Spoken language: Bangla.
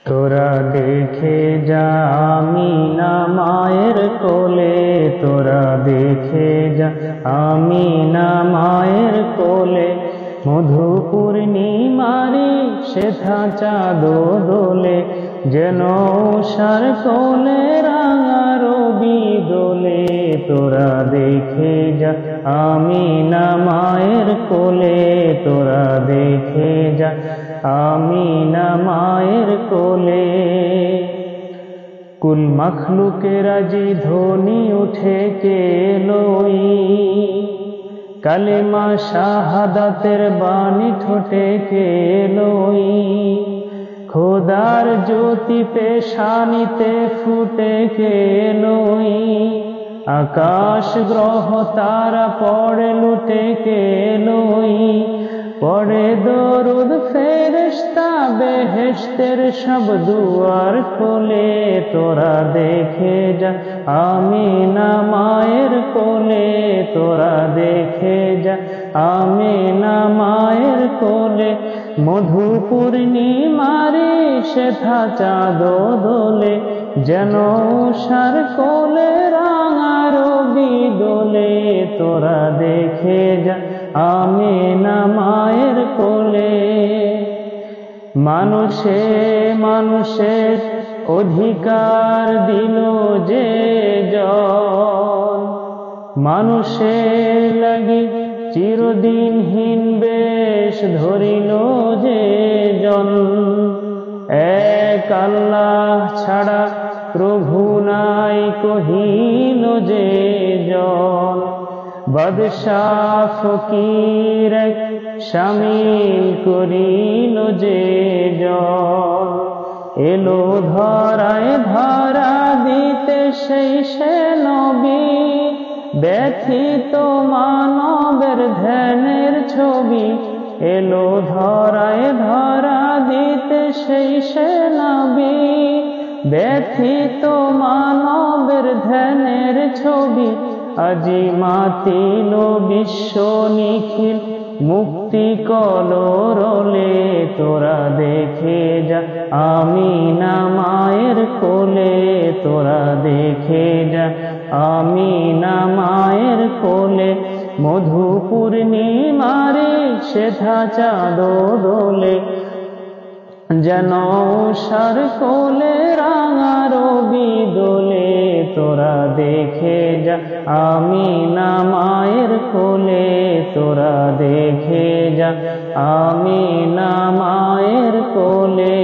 তোরা দেখে যা আমিনা মায়ের কোলে, তোরা দেখে যা আমিনা মায়ের কোলে। মধু পূর্ণিমারি সেথা চাঁদ দোলে, যেন উষার কোলে রাঙা রবি দোলে। তোরা দেখে যা আমিনা মায়ের কোলে, তোরা দেখে যা আমিনা মায়ের কোলে। কুল মখলুকের আজি ধ্বনি উঠে কেলোই, কালেমা শাহাদাতের বাণী ঠোঁটে কেলোই। খোদার জ্যোতি পেশানিতে ফুটে কেলোই, আকাশ গ্রহ তারা পড়ে লুটে কেলোই। পড়ে দরুদ ফেরেশতা বেহেশতের সব দুয়ার খোলে, তোরা দেখে যা আমিনা মায়ের কোলে, তোরা দেখে যা আমিনা মায়ের কোলে। মধু পূর্ণিমারি সেথা চাঁদ দোলে, যেন উষার কোলে রাঙা রবি দোলে। তোরা দেখে যা আমিনা মায়ের কোলে। মানুষে মানুষের অধিকার দিল যে জন, মানুষে লাগি চিরদিনহীন বেশ ধরিল যে জন। এক আল্লাহ ছাড়া প্রভু নাই কহিল যে জন। বাদশাহ ফকির শামিল করিল যে জন। এলো ধরায় ধরা দিতে সেই সে নবী, ব্যথিত মানবের ধ্যানের ছবি। এলো ধরায় ধরা দিতে সেই সে নবী, ব্যথিত মানবের ধ্যানের ছবি। আজি মাতিল বিশ্ব নিখিল মুক্তি কলরলে, তোরা দেখে যা আমিনা মায়ের কোলে, তোরা দেখে যা আমিনা মায়ের কোলে। মধু পূর্ণিমারি সেথা চাঁদ দোলে, যেন উষার কোলে রাঙা রবি দোলে। তোরা দেখে যা আমিনা মায়ের কোলে, তোরা দেখে যা আমিনা মায়ের কোলে।